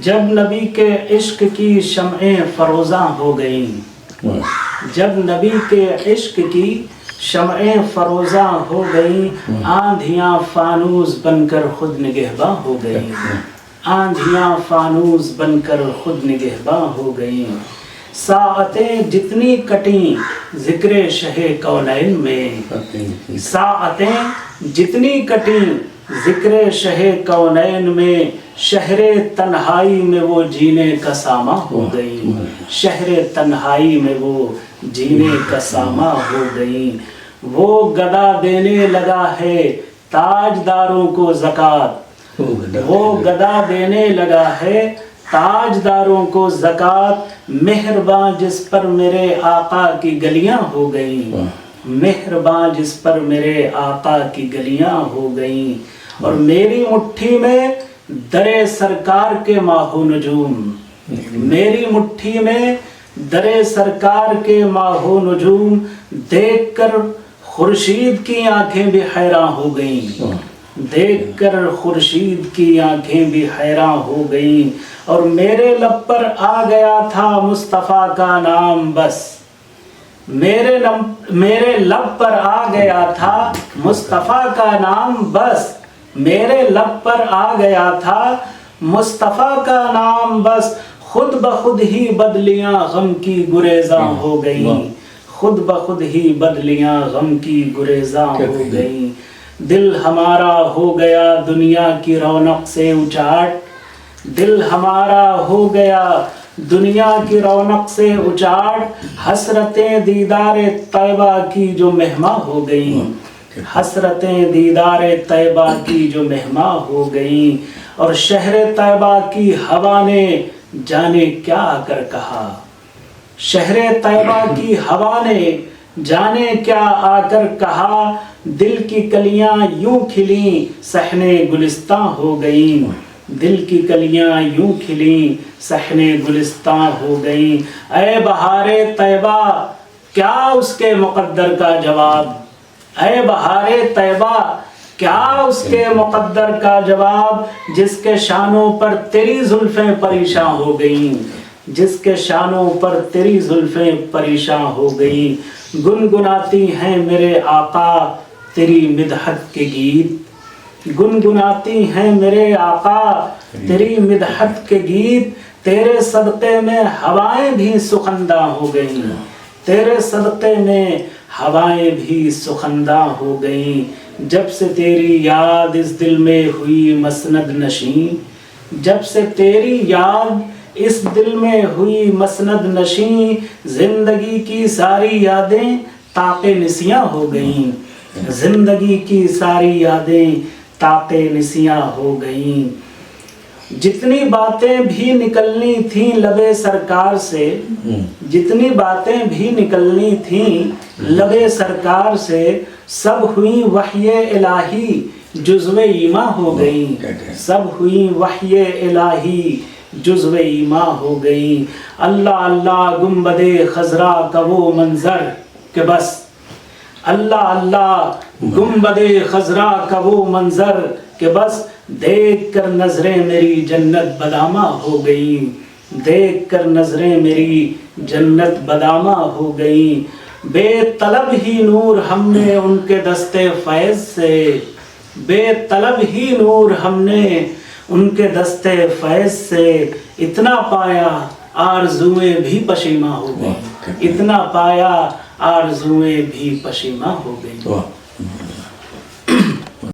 جب نبی کے عشق کی شمعیں فروزاں ہو گئیں، جب نبی کے عشق کی شمعیں فروزاں ہو گئیں، آندھیاں فانوس بن کر خود نگہباں ہو گئیں، آندھیاں فانوس بن کر خود نگہباں ہو گئیں، ساعتیں جتنی کٹیں ذکر شہ کونین میں، ساعتیں جتنی کٹیں ذکر شہ کونین میں، شہر تنہائی میں وہ جینے کا ساما ہو گئیں، شہر تنہائی میں وہ جینے کا ساما ہو گئیں، وہ گدا دینے لگا ہے تاجداروں کو زکوٰۃ، وہ گدا دینے لگا ہے تاجداروں کو زکوٰۃ، مہرباں جس پر میرے آقا کی گلیاں ہو گئیں، مہرباں جس پر میرے آقا کی گلیاں ہو گئیں، اور میری مٹھی میں در سرکار کے ماہ و نجوم، میری مٹھی میں در سرکار کے ماہ و نجوم، دیکھ کر خورشید کی آنکھیں بھی حیراں ہو گئیں، دیکھ کر خورشید کی آنکھیں بھی حیراں ہو گئیں، اور میرے لب پر آ گیا تھا مصطفیٰ کا نام بس، میرے لب پر آ گیا تھا مصطفیٰ کا نام بس، میرے لب پر آ گیا تھا مصطفیٰ کا نام بس، خود بخود ہی بدلیاں غم کی گریزاں ہو گئیں، خود بخود ہی بدلیاں غم کی گریزاں ہو گئیں، دل ہمارا ہو گیا دنیا کی رونق سے اچاٹ، دل ہمارا ہو گیا دنیا کی رونق سے اچاٹ، حسرتیں دیدار طیبہ کی جو مہماں ہو گئیں، حسرتیں دیدار طیبہ کی جو مہماں ہو گئیں، اور شہر طیبہ کی ہوا نے جانے کیا آ کر کہا، شہر طیبہ کی ہوا نے جانے کیا آ کر کہا، دل کی کلیاں یوں کھلیں صحن گلستاں ہو گئیں، دل کی کلیاں یوں کھلیں صحن گلستاں ہو گئیں، اے بہار طیبہ کیا اس کے مقدر کا جواب، اے بہار طیبہ کیا اس کے مقدر کا جواب، جس کے شانوں پر تیری زلفیں پریشاں ہو گئیں، جس کے شانوں پر تیری زلفیں پریشاں ہو گئیں، گنگناتی ہیں میرے آقا تیری مدحت کے گیت، گنگناتی ہیں میرے آقا تیری مدحت کے گیت، تیرے صدقے میں ہوائیں بھی سخندہ ہو گئیں، تیرے صدقے میں ہوائیں بھی سخندہ ہو گئیں، جب سے تیری یاد اس دل میں ہوئی مسند نشین، جب سے تیری یاد اس دل میں ہوئی مسند نشین، زندگی کی ساری یادیں طاق نسیاں ہو گئیں، زندگی کی ساری یادیں طاق نسیاں ہو گئیں، جتنی باتیں بھی نکلنی تھیں لب سرکار سے، جتنی باتیں بھی نکلنی تھیں لب سرکار سے، سب ہوئیں وحی الہی جزو ایماں ہو گئیں، سب ہوئیں وحی الہی جزو ایماں ہو گئیں، اللہ اللہ گنبد خضرا کا وہ منظر کہ بس، اللہ اللہ گنبد خضرا کا وہ منظر کہ بس، دیکھ کر نظریں میری جنت بدامہ ہو گئیں، دیکھ کر نظریں میری جنت بدامہ ہو گئیں، بے طلب ہی نور ہم نے ان کے دستے فیض سے، بے طلب ہی نور ہم نے ان کے دستے فیض سے، اتنا پایا آرزوئیں بھی پشیماں ہو گئیں، اتنا پایا آرزوئیں بھی پشیماں ہو گئیں۔